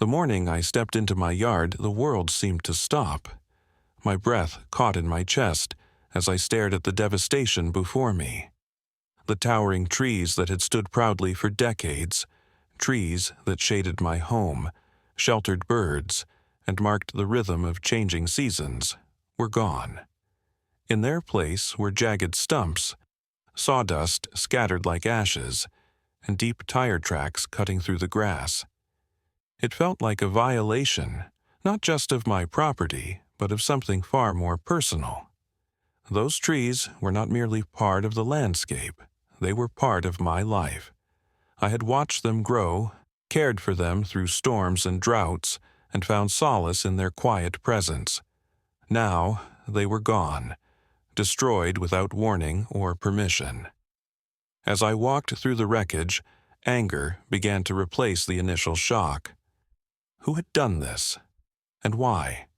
morning I stepped into my yard, the world seemed to stop. My breath caught in my chest as I stared at the devastation before me. The towering trees that had stood proudly for decades, trees that shaded my home, sheltered birds, and marked the rhythm of changing seasons, were gone. In their place were jagged stumps, sawdust scattered like ashes, and deep tire tracks cutting through the grass. It felt like a violation, not just of my property, but of something far more personal. Those trees were not merely part of the landscape, they were part of my life. I had watched them grow, cared for them through storms and droughts, and found solace in their quiet presence. Now they were gone, destroyed without warning or permission. As I walked through the wreckage, anger began to replace the initial shock. Who had done this? And why?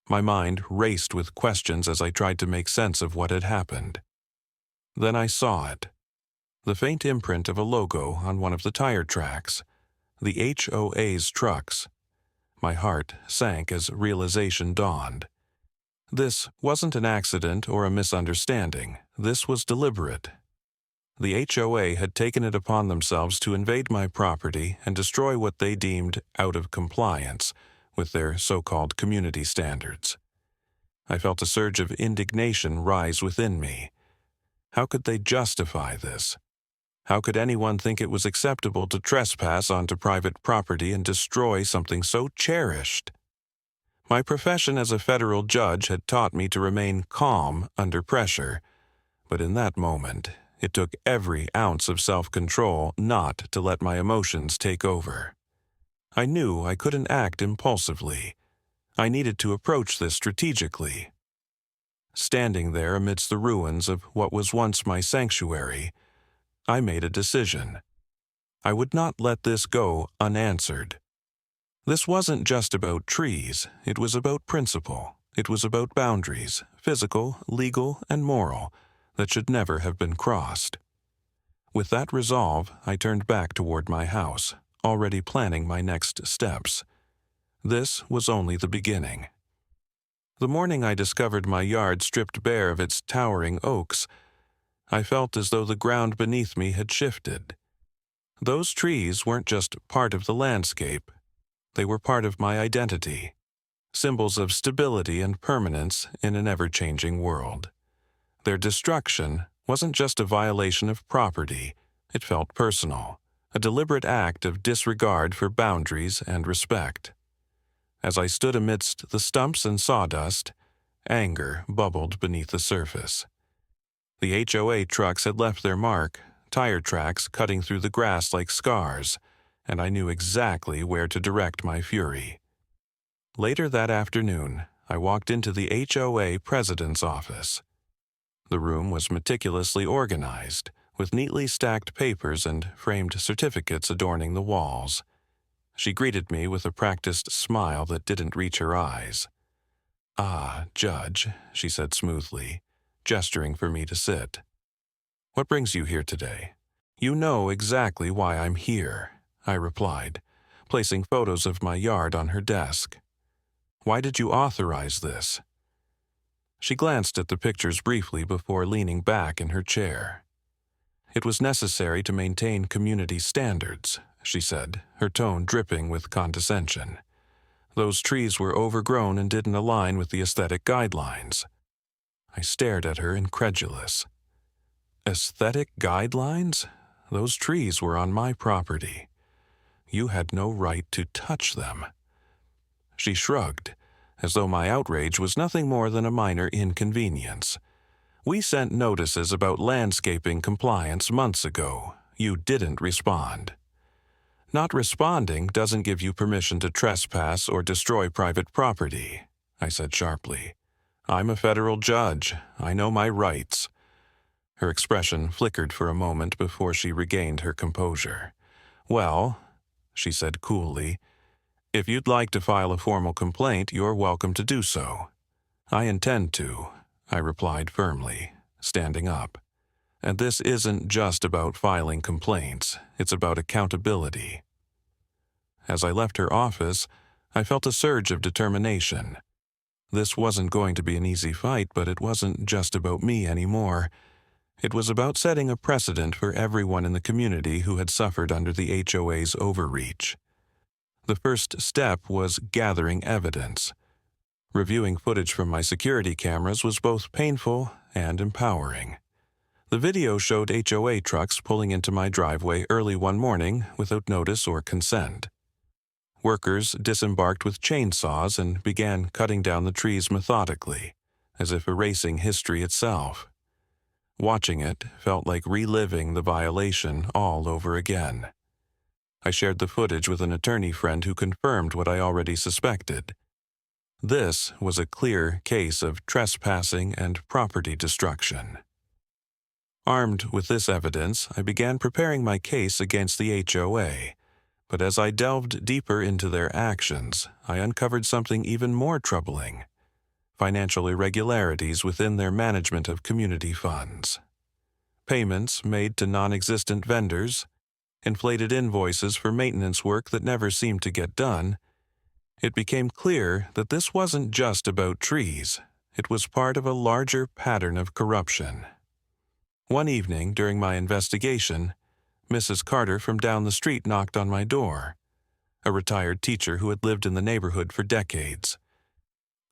My mind raced with questions as I tried to make sense of what had happened. Then I saw it. The faint imprint of a logo on one of the tire tracks. The HOA's trucks. My heart sank as realization dawned. This wasn't an accident or a misunderstanding. This was deliberate. The HOA had taken it upon themselves to invade my property and destroy what they deemed out of compliance with their so-called community standards. I felt a surge of indignation rise within me. How could they justify this? How could anyone think it was acceptable to trespass onto private property and destroy something so cherished? My profession as a federal judge had taught me to remain calm under pressure, but in that moment, it took every ounce of self-control not to let my emotions take over. I knew I couldn't act impulsively. I needed to approach this strategically. Standing there amidst the ruins of what was once my sanctuary, I made a decision. I would not let this go unanswered. This wasn't just about trees, it was about principle. It was about boundaries, physical, legal, and moral, that should never have been crossed. With that resolve, I turned back toward my house, already planning my next steps. This was only the beginning. The morning I discovered my yard stripped bare of its towering oaks, I felt as though the ground beneath me had shifted. Those trees weren't just part of the landscape. They were part of my identity, symbols of stability and permanence in an ever-changing world. Their destruction wasn't just a violation of property, it felt personal, a deliberate act of disregard for boundaries and respect. As I stood amidst the stumps and sawdust, anger bubbled beneath the surface. The HOA trucks had left their mark, tire tracks cutting through the grass like scars, and I knew exactly where to direct my fury. Later that afternoon, I walked into the HOA president's office. The room was meticulously organized, with neatly stacked papers and framed certificates adorning the walls. She greeted me with a practiced smile that didn't reach her eyes. "Ah, Judge," she said smoothly, gesturing for me to sit. "What brings you here today?" "You know exactly why I'm here," I replied, placing photos of my yard on her desk. "Why did you authorize this?" She glanced at the pictures briefly before leaning back in her chair. "It was necessary to maintain community standards," she said, her tone dripping with condescension. "Those trees were overgrown and didn't align with the aesthetic guidelines." I stared at her incredulous. "Aesthetic guidelines? Those trees were on my property. You had no right to touch them." She shrugged, as though my outrage was nothing more than a minor inconvenience. "We sent notices about landscaping compliance months ago. You didn't respond." "Not responding doesn't give you permission to trespass or destroy private property," I said sharply. "I'm a federal judge. I know my rights." Her expression flickered for a moment before she regained her composure. "Well," she said coolly, "if you'd like to file a formal complaint, you're welcome to do so." "I intend to," I replied firmly, standing up. "And this isn't just about filing complaints, it's about accountability." As I left her office, I felt a surge of determination. This wasn't going to be an easy fight, but it wasn't just about me anymore. It was about setting a precedent for everyone in the community who had suffered under the HOA's overreach. The first step was gathering evidence. Reviewing footage from my security cameras was both painful and empowering. The video showed HOA trucks pulling into my driveway early one morning without notice or consent. Workers disembarked with chainsaws and began cutting down the trees methodically, as if erasing history itself. Watching it felt like reliving the violation all over again. I shared the footage with an attorney friend who confirmed what I already suspected. This was a clear case of trespassing and property destruction. Armed with this evidence, I began preparing my case against the HOA, but as I delved deeper into their actions, I uncovered something even more troubling: financial irregularities within their management of community funds. Payments made to non-existent vendors, inflated invoices for maintenance work that never seemed to get done. It became clear that this wasn't just about trees. It was part of a larger pattern of corruption. One evening during my investigation, Mrs. Carter from down the street knocked on my door, a retired teacher who had lived in the neighborhood for decades.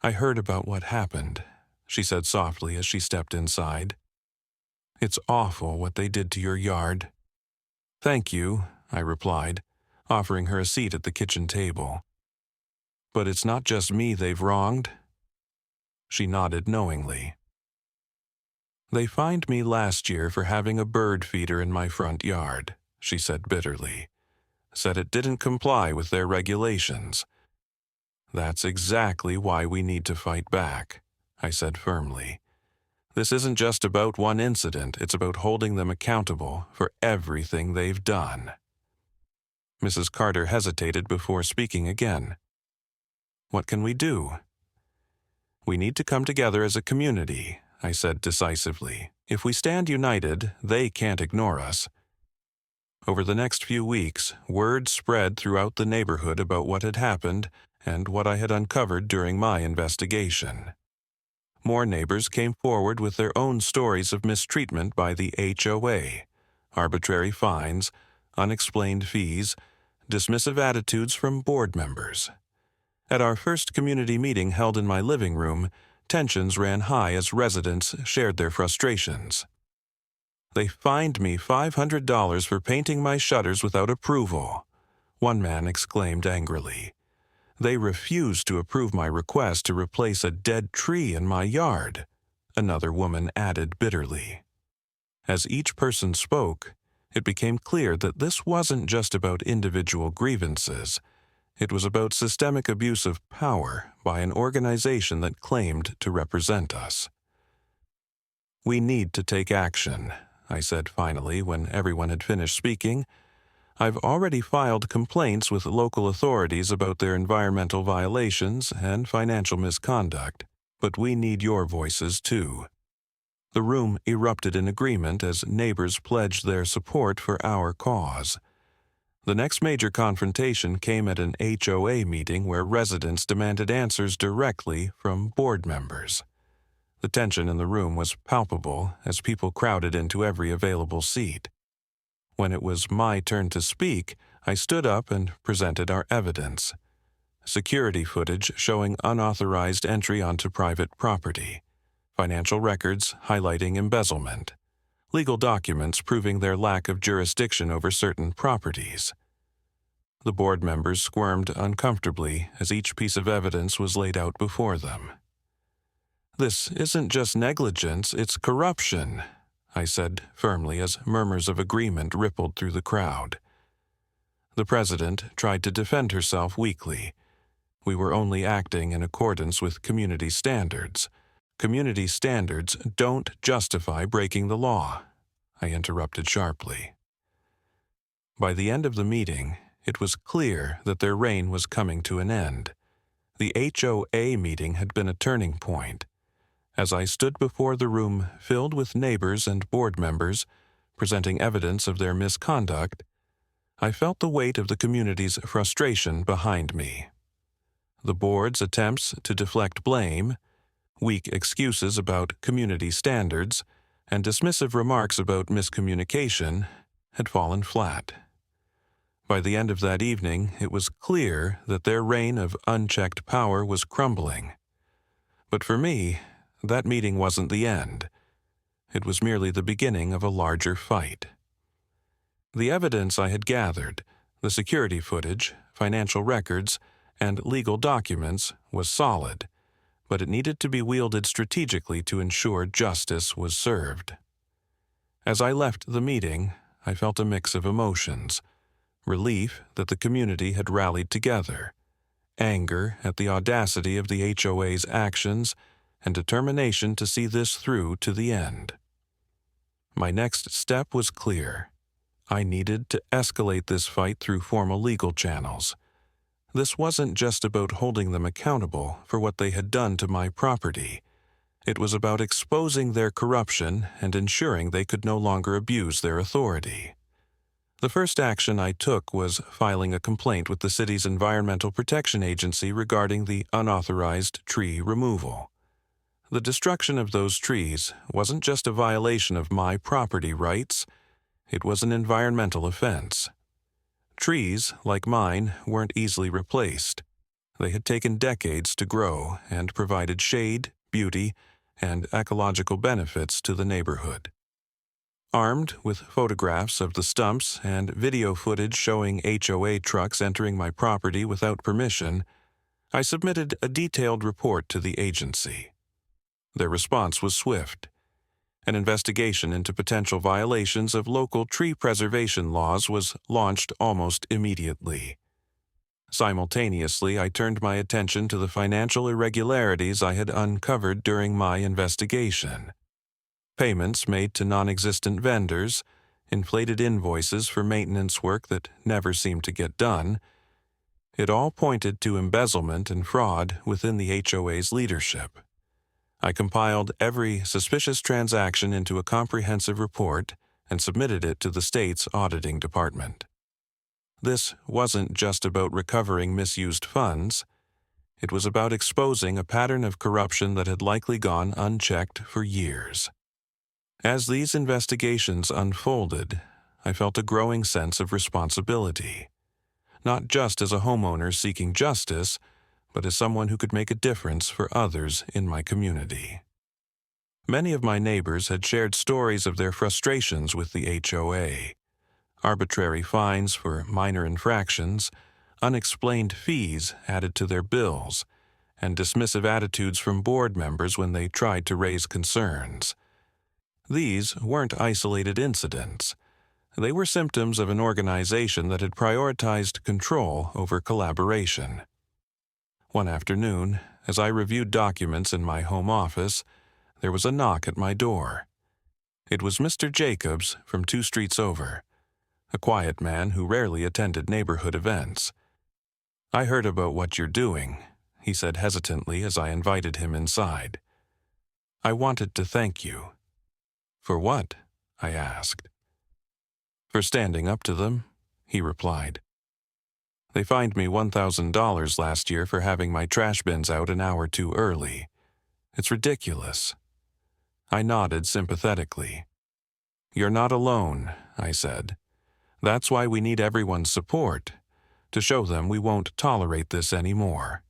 "I heard about what happened," she said softly as she stepped inside. "It's awful what they did to your yard." "Thank you," I replied, offering her a seat at the kitchen table. "But it's not just me they've wronged." She nodded knowingly. "They fined me last year for having a bird feeder in my front yard," she said bitterly. "Said it didn't comply with their regulations." "That's exactly why we need to fight back," I said firmly. "This isn't just about one incident, it's about holding them accountable for everything they've done." Mrs. Carter hesitated before speaking again. "What can we do?" "We need to come together as a community," I said decisively. "If we stand united, they can't ignore us." Over the next few weeks, word spread throughout the neighborhood about what had happened and what I had uncovered during my investigation. More neighbors came forward with their own stories of mistreatment by the HOA, arbitrary fines, unexplained fees, dismissive attitudes from board members. At our first community meeting held in my living room, tensions ran high as residents shared their frustrations. "They fined me $500 for painting my shutters without approval," one man exclaimed angrily. "They refused to approve my request to replace a dead tree in my yard," another woman added bitterly. As each person spoke, it became clear that this wasn't just about individual grievances. It was about systemic abuse of power by an organization that claimed to represent us. "We need to take action," I said finally when everyone had finished speaking. "I've already filed complaints with local authorities about their environmental violations and financial misconduct, but we need your voices too." The room erupted in agreement as neighbors pledged their support for our cause. The next major confrontation came at an HOA meeting where residents demanded answers directly from board members. The tension in the room was palpable as people crowded into every available seat. When it was my turn to speak, I stood up and presented our evidence. Security footage showing unauthorized entry onto private property, financial records highlighting embezzlement, legal documents proving their lack of jurisdiction over certain properties. The board members squirmed uncomfortably as each piece of evidence was laid out before them. "This isn't just negligence, it's corruption," I said firmly as murmurs of agreement rippled through the crowd. The president tried to defend herself weakly. "We were only acting in accordance with community standards. Community standards don't justify breaking the law," I interrupted sharply. By the end of the meeting, it was clear that their reign was coming to an end. The HOA meeting had been a turning point. As I stood before the room filled with neighbors and board members, presenting evidence of their misconduct, I felt the weight of the community's frustration behind me. The board's attempts to deflect blame, weak excuses about community standards, and dismissive remarks about miscommunication had fallen flat. By the end of that evening, it was clear that their reign of unchecked power was crumbling. But for me, that meeting wasn't the end. It was merely the beginning of a larger fight. The evidence I had gathered, the security footage, financial records, and legal documents was solid, but it needed to be wielded strategically to ensure justice was served. As I left the meeting, I felt a mix of emotions: relief that the community had rallied together, anger at the audacity of the HOA's actions, and determination to see this through to the end. My next step was clear. I needed to escalate this fight through formal legal channels. This wasn't just about holding them accountable for what they had done to my property. It was about exposing their corruption and ensuring they could no longer abuse their authority. The first action I took was filing a complaint with the city's Environmental Protection Agency regarding the unauthorized tree removal. The destruction of those trees wasn't just a violation of my property rights, it was an environmental offense. Trees, like mine, weren't easily replaced. They had taken decades to grow and provided shade, beauty, and ecological benefits to the neighborhood. Armed with photographs of the stumps and video footage showing HOA trucks entering my property without permission, I submitted a detailed report to the agency. Their response was swift. An investigation into potential violations of local tree preservation laws was launched almost immediately. Simultaneously, I turned my attention to the financial irregularities I had uncovered during my investigation. Payments made to non-existent vendors, inflated invoices for maintenance work that never seemed to get done. It all pointed to embezzlement and fraud within the HOA's leadership. I compiled every suspicious transaction into a comprehensive report and submitted it to the state's auditing department. This wasn't just about recovering misused funds. It was about exposing a pattern of corruption that had likely gone unchecked for years. As these investigations unfolded, I felt a growing sense of responsibility, not just as a homeowner seeking justice, but as someone who could make a difference for others in my community. Many of my neighbors had shared stories of their frustrations with the HOA. Arbitrary fines for minor infractions, unexplained fees added to their bills, and dismissive attitudes from board members when they tried to raise concerns. These weren't isolated incidents. They were symptoms of an organization that had prioritized control over collaboration. One afternoon, as I reviewed documents in my home office, there was a knock at my door. It was Mr. Jacobs from 2 streets over, a quiet man who rarely attended neighborhood events. "I heard about what you're doing," he said hesitantly as I invited him inside. "I wanted to thank you." "For what?" I asked. "For standing up to them," he replied. "They fined me $1,000 last year for having my trash bins out an hour too early. It's ridiculous." I nodded sympathetically. "You're not alone," I said. "That's why we need everyone's support, to show them we won't tolerate this anymore."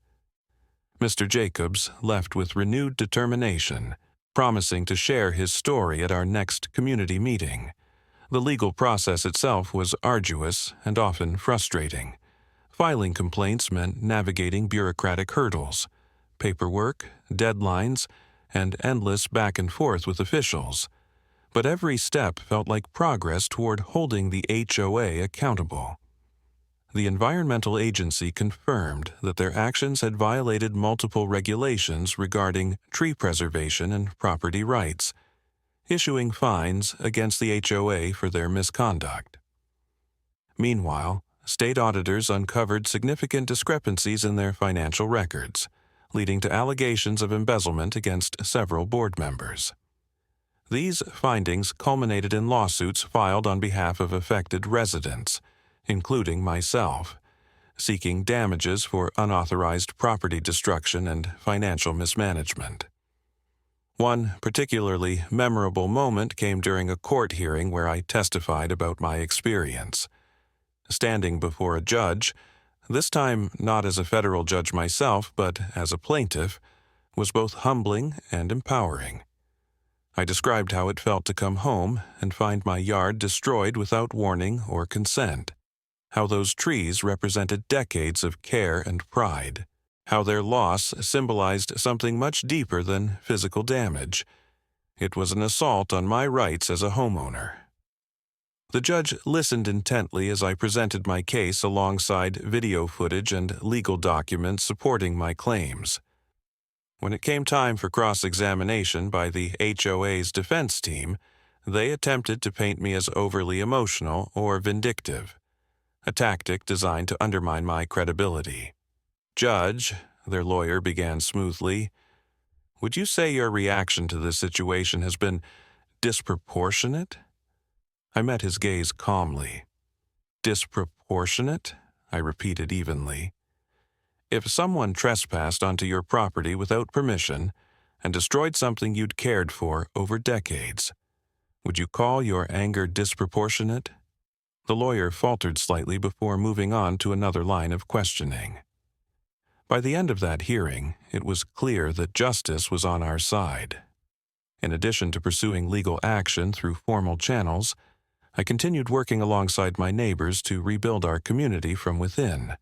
Mr. Jacobs left with renewed determination, promising to share his story at our next community meeting. The legal process itself was arduous and often frustrating. Filing complaints meant navigating bureaucratic hurdles, paperwork, deadlines, and endless back and forth with officials. But every step felt like progress toward holding the HOA accountable. The environmental agency confirmed that their actions had violated multiple regulations regarding tree preservation and property rights, issuing fines against the HOA for their misconduct. Meanwhile, state auditors uncovered significant discrepancies in their financial records, leading to allegations of embezzlement against several board members. These findings culminated in lawsuits filed on behalf of affected residents, including myself, seeking damages for unauthorized property destruction and financial mismanagement. One particularly memorable moment came during a court hearing where I testified about my experience. Standing before a judge, this time not as a federal judge myself, but as a plaintiff, was both humbling and empowering. I described how it felt to come home and find my yard destroyed without warning or consent, how those trees represented decades of care and pride, how their loss symbolized something much deeper than physical damage. It was an assault on my rights as a homeowner. The judge listened intently as I presented my case alongside video footage and legal documents supporting my claims. When it came time for cross-examination by the HOA's defense team, they attempted to paint me as overly emotional or vindictive, a tactic designed to undermine my credibility. "Judge," their lawyer began smoothly, "would you say your reaction to this situation has been disproportionate?" I met his gaze calmly. "Disproportionate?" I repeated evenly. "If someone trespassed onto your property without permission and destroyed something you'd cared for over decades, would you call your anger disproportionate?" The lawyer faltered slightly before moving on to another line of questioning. By the end of that hearing, it was clear that justice was on our side. In addition to pursuing legal action through formal channels, I continued working alongside my neighbors to rebuild our community from within.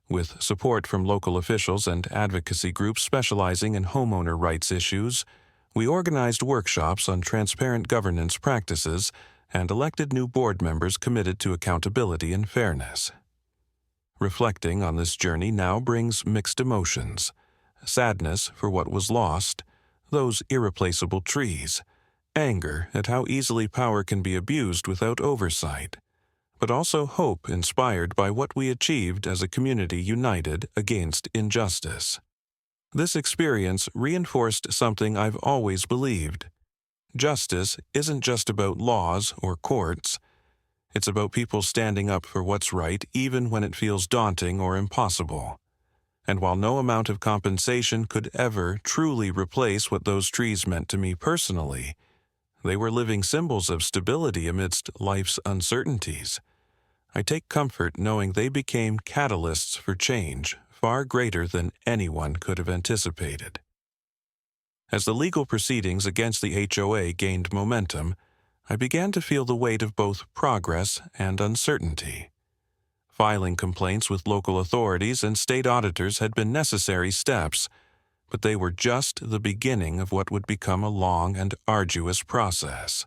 With support from local officials and advocacy groups specializing in homeowner rights issues, we organized workshops on transparent governance practices and elected new board members committed to accountability and fairness. Reflecting on this journey now brings mixed emotions: sadness for what was lost, those irreplaceable trees, anger at how easily power can be abused without oversight, but also hope inspired by what we achieved as a community united against injustice. This experience reinforced something I've always believed. Justice isn't just about laws or courts. It's about people standing up for what's right even when it feels daunting or impossible. And while no amount of compensation could ever truly replace what those trees meant to me personally, they were living symbols of stability amidst life's uncertainties. I take comfort knowing they became catalysts for change far greater than anyone could have anticipated. As the legal proceedings against the HOA gained momentum, I began to feel the weight of both progress and uncertainty. Filing complaints with local authorities and state auditors had been necessary steps, but they were just the beginning of what would become a long and arduous process.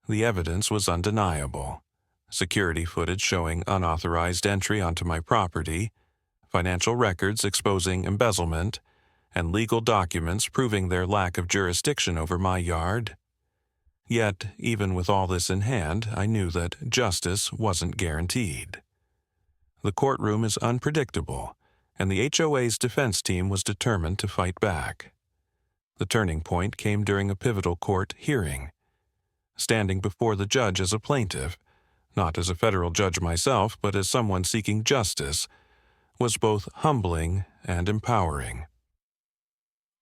The evidence was undeniable: security footage showing unauthorized entry onto my property, financial records exposing embezzlement, and legal documents proving their lack of jurisdiction over my yard. Yet, even with all this in hand, I knew that justice wasn't guaranteed. The courtroom is unpredictable, and the HOA's defense team was determined to fight back. The turning point came during a pivotal court hearing. Standing before the judge as a plaintiff, not as a federal judge myself, but as someone seeking justice, was both humbling and empowering.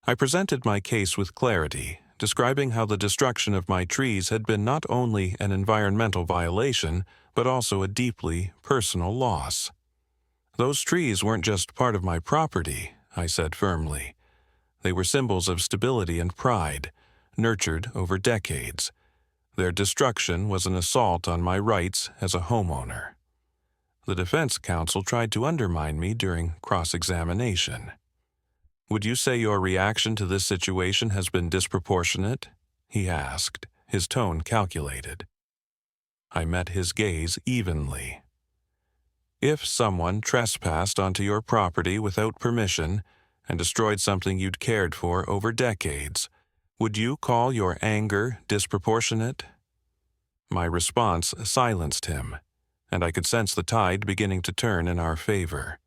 I presented my case with clarity, describing how the destruction of my trees had been not only an environmental violation, but also a deeply personal loss. "Those trees weren't just part of my property," I said firmly. "They were symbols of stability and pride, nurtured over decades. Their destruction was an assault on my rights as a homeowner." The defense counsel tried to undermine me during cross-examination. "Would you say your reaction to this situation has been disproportionate?" he asked, his tone calculated. I met his gaze evenly. "If someone trespassed onto your property without permission and destroyed something you'd cared for over decades, would you call your anger disproportionate?" My response silenced him, and I could sense the tide beginning to turn in our favor.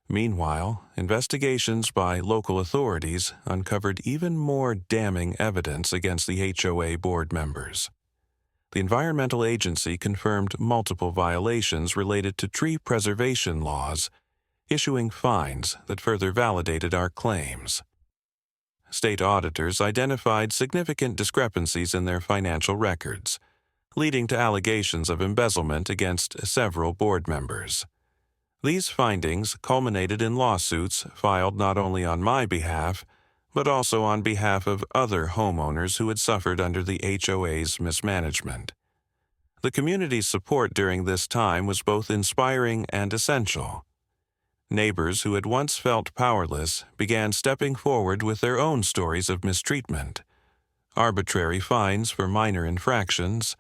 Meanwhile, investigations by local authorities uncovered even more damning evidence against the HOA board members. The environmental agency confirmed multiple violations related to tree preservation laws, issuing fines that further validated our claims. State auditors identified significant discrepancies in their financial records, leading to allegations of embezzlement against several board members. These findings culminated in lawsuits filed not only on my behalf, but also on behalf of other homeowners who had suffered under the HOA's mismanagement. The community's support during this time was both inspiring and essential. Neighbors who had once felt powerless began stepping forward with their own stories of mistreatment, arbitrary fines for minor infractions,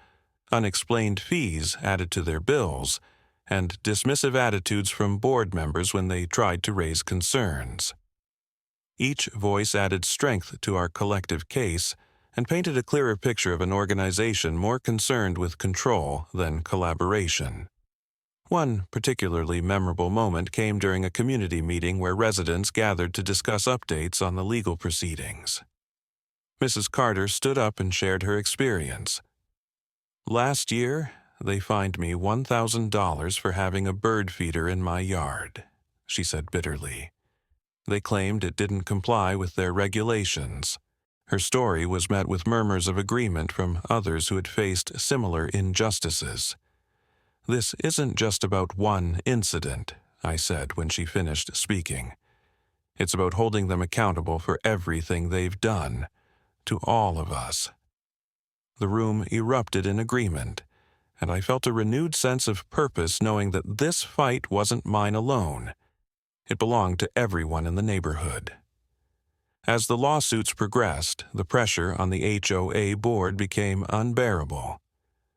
unexplained fees added to their bills, and dismissive attitudes from board members when they tried to raise concerns. Each voice added strength to our collective case and painted a clearer picture of an organization more concerned with control than collaboration. One particularly memorable moment came during a community meeting where residents gathered to discuss updates on the legal proceedings. Mrs. Carter stood up and shared her experience. "Last year, they fined me $1,000 for having a bird feeder in my yard," she said bitterly. They claimed it didn't comply with their regulations. Her story was met with murmurs of agreement from others who had faced similar injustices. "This isn't just about one incident," I said when she finished speaking. "It's about holding them accountable for everything they've done, to all of us." The room erupted in agreement, and I felt a renewed sense of purpose knowing that this fight wasn't mine alone. It belonged to everyone in the neighborhood. As the lawsuits progressed, the pressure on the HOA board became unbearable.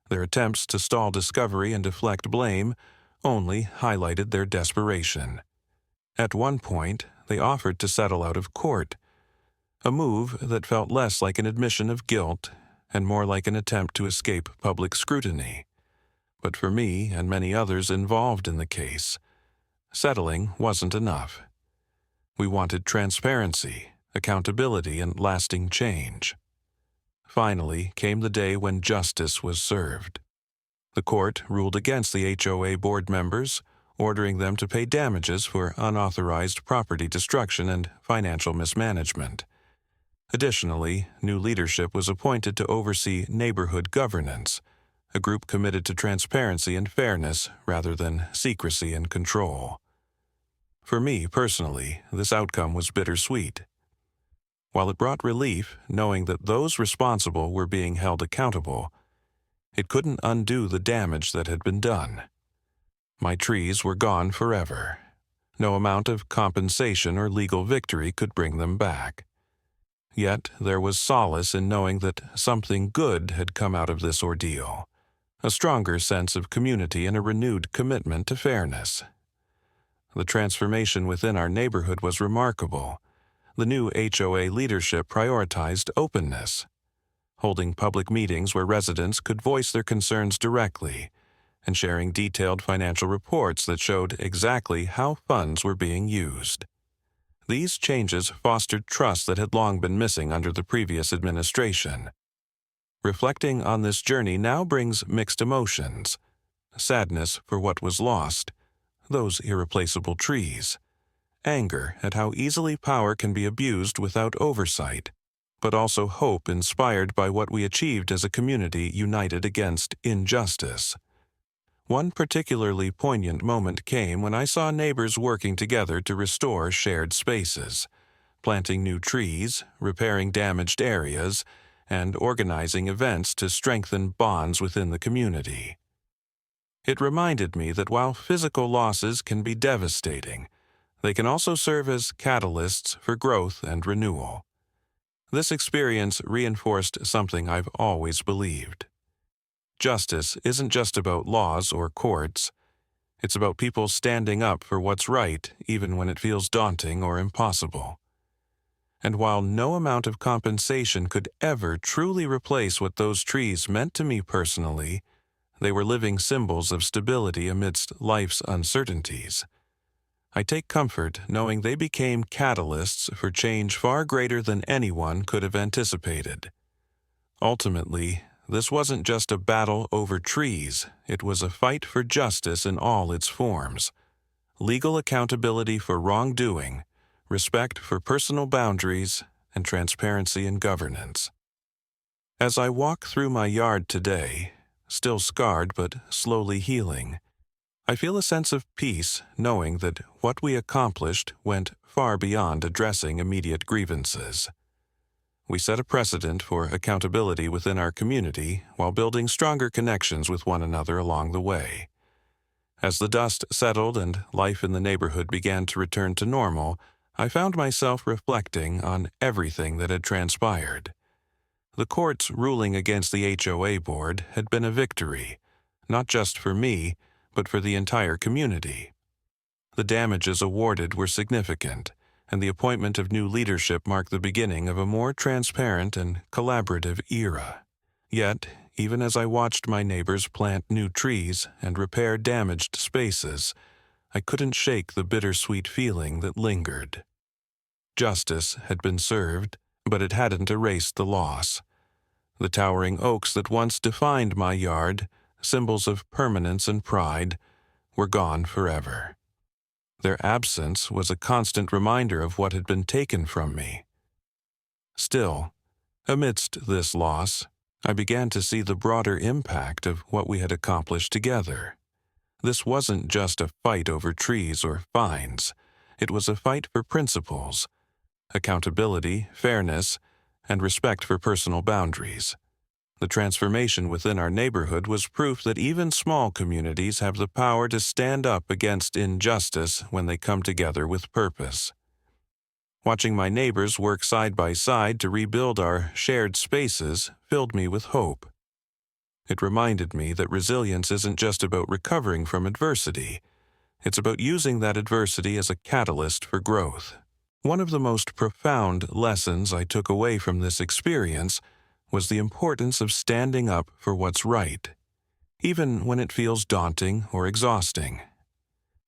Their attempts to stall discovery and deflect blame only highlighted their desperation. At one point, they offered to settle out of court, a move that felt less like an admission of guilt and more like an attempt to escape public scrutiny. But for me and many others involved in the case, settling wasn't enough. We wanted transparency, accountability, and lasting change. Finally came the day when justice was served. The court ruled against the HOA board members, ordering them to pay damages for unauthorized property destruction and financial mismanagement. Additionally, new leadership was appointed to oversee neighborhood governance, a group committed to transparency and fairness rather than secrecy and control. For me personally, this outcome was bittersweet. While it brought relief knowing that those responsible were being held accountable, it couldn't undo the damage that had been done. My trees were gone forever. No amount of compensation or legal victory could bring them back. Yet there was solace in knowing that something good had come out of this ordeal, a stronger sense of community and a renewed commitment to fairness. The transformation within our neighborhood was remarkable. The new HOA leadership prioritized openness, holding public meetings where residents could voice their concerns directly, and sharing detailed financial reports that showed exactly how funds were being used. These changes fostered trust that had long been missing under the previous administration. Reflecting on this journey now brings mixed emotions: sadness for what was lost, those irreplaceable trees; anger at how easily power can be abused without oversight, but also hope inspired by what we achieved as a community united against injustice. One particularly poignant moment came when I saw neighbors working together to restore shared spaces, planting new trees, repairing damaged areas, and organizing events to strengthen bonds within the community. It reminded me that while physical losses can be devastating, they can also serve as catalysts for growth and renewal. This experience reinforced something I've always believed. Justice isn't just about laws or courts. It's about people standing up for what's right even when it feels daunting or impossible. And while no amount of compensation could ever truly replace what those trees meant to me personally, they were living symbols of stability amidst life's uncertainties. I take comfort knowing they became catalysts for change far greater than anyone could have anticipated. Ultimately, this wasn't just a battle over trees, it was a fight for justice in all its forms. Legal accountability for wrongdoing, respect for personal boundaries, and transparency in governance. As I walk through my yard today, still scarred but slowly healing, I feel a sense of peace knowing that what we accomplished went far beyond addressing immediate grievances. We set a precedent for accountability within our community while building stronger connections with one another along the way. As the dust settled and life in the neighborhood began to return to normal, I found myself reflecting on everything that had transpired. The court's ruling against the HOA board had been a victory, not just for me, but for the entire community. The damages awarded were significant, and the appointment of new leadership marked the beginning of a more transparent and collaborative era. Yet, even as I watched my neighbors plant new trees and repair damaged spaces, I couldn't shake the bittersweet feeling that lingered. Justice had been served, but it hadn't erased the loss. The towering oaks that once defined my yard, symbols of permanence and pride, were gone forever. Their absence was a constant reminder of what had been taken from me. Still, amidst this loss, I began to see the broader impact of what we had accomplished together. This wasn't just a fight over trees or fines. It was a fight for principles, accountability, fairness, and respect for personal boundaries. The transformation within our neighborhood was proof that even small communities have the power to stand up against injustice when they come together with purpose. Watching my neighbors work side by side to rebuild our shared spaces filled me with hope. It reminded me that resilience isn't just about recovering from adversity. It's about using that adversity as a catalyst for growth. One of the most profound lessons I took away from this experience was the importance of standing up for what's right, even when it feels daunting or exhausting.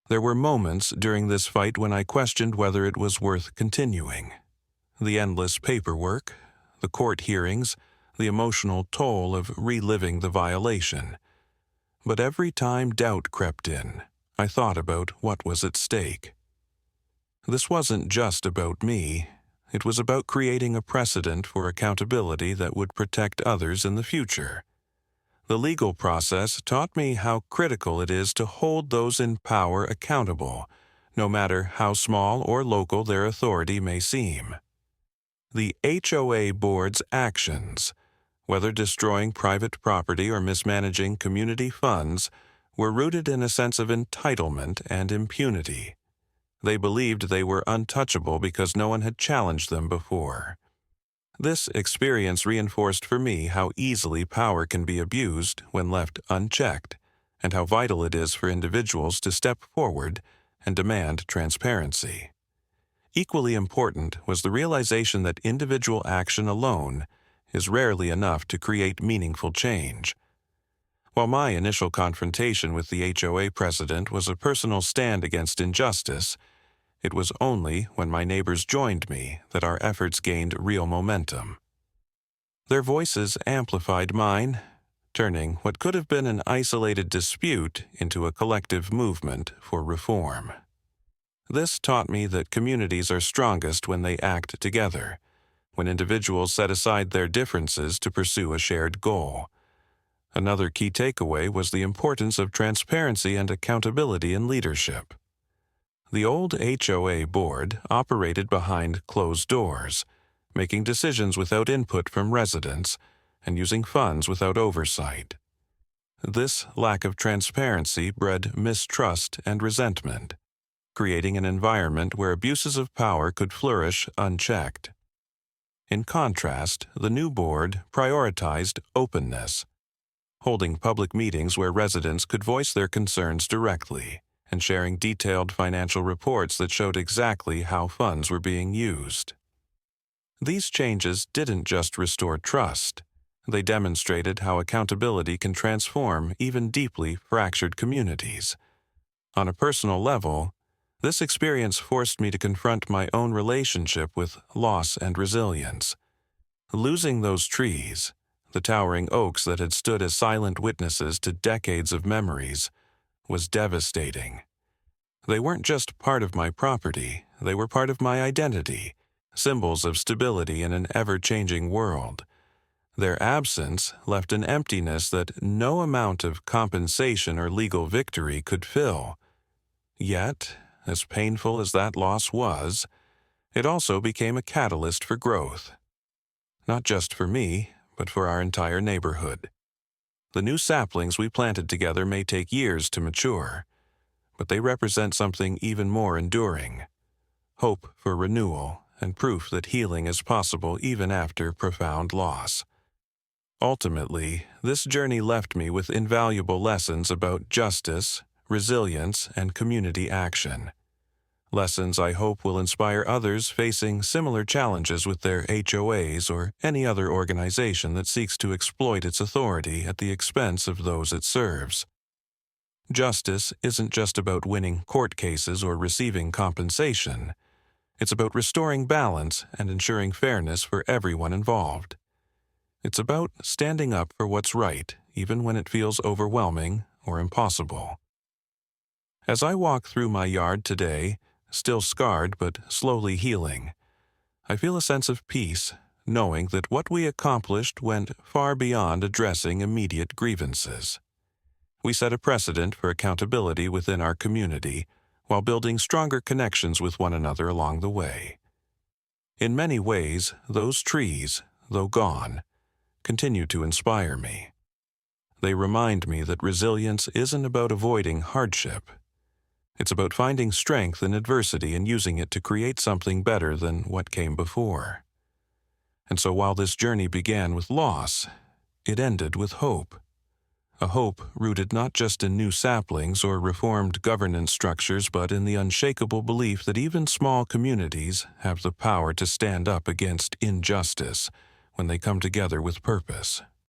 There were moments during this fight when I questioned whether it was worth continuing. The endless paperwork, the court hearings, the emotional toll of reliving the violation. But every time doubt crept in, I thought about what was at stake. This wasn't just about me. It was about creating a precedent for accountability that would protect others in the future. The legal process taught me how critical it is to hold those in power accountable, no matter how small or local their authority may seem. The HOA board's actions, whether destroying private property or mismanaging community funds, were rooted in a sense of entitlement and impunity. They believed they were untouchable because no one had challenged them before. This experience reinforced for me how easily power can be abused when left unchecked, and how vital it is for individuals to step forward and demand transparency. Equally important was the realization that individual action alone is rarely enough to create meaningful change. While my initial confrontation with the HOA president was a personal stand against injustice, it was only when my neighbors joined me that our efforts gained real momentum. Their voices amplified mine, turning what could have been an isolated dispute into a collective movement for reform. This taught me that communities are strongest when they act together, when individuals set aside their differences to pursue a shared goal. Another key takeaway was the importance of transparency and accountability in leadership. The old HOA board operated behind closed doors, making decisions without input from residents and using funds without oversight. This lack of transparency bred mistrust and resentment, creating an environment where abuses of power could flourish unchecked. In contrast, the new board prioritized openness, holding public meetings where residents could voice their concerns directly, and sharing detailed financial reports that showed exactly how funds were being used. These changes didn't just restore trust. They demonstrated how accountability can transform even deeply fractured communities. On a personal level, this experience forced me to confront my own relationship with loss and resilience. Losing those trees, the towering oaks that had stood as silent witnesses to decades of memories, was devastating. They weren't just part of my property, they were part of my identity, symbols of stability in an ever-changing world. Their absence left an emptiness that no amount of compensation or legal victory could fill. Yet, as painful as that loss was, it also became a catalyst for growth. Not just for me, but for our entire neighborhood. The new saplings we planted together may take years to mature, but they represent something even more enduring: hope for renewal and proof that healing is possible even after profound loss. Ultimately, this journey left me with invaluable lessons about justice, resilience, and community action. Lessons I hope will inspire others facing similar challenges with their HOAs or any other organization that seeks to exploit its authority at the expense of those it serves. Justice isn't just about winning court cases or receiving compensation. It's about restoring balance and ensuring fairness for everyone involved. It's about standing up for what's right, even when it feels overwhelming or impossible. As I walk through my yard today, still scarred but slowly healing, I feel a sense of peace, knowing that what we accomplished went far beyond addressing immediate grievances. We set a precedent for accountability within our community, while building stronger connections with one another along the way. In many ways, those trees, though gone, continue to inspire me. They remind me that resilience isn't about avoiding hardship. It's about finding strength in adversity and using it to create something better than what came before. And so while this journey began with loss, it ended with hope. A hope rooted not just in new saplings or reformed governance structures, but in the unshakable belief that even small communities have the power to stand up against injustice when they come together with purpose.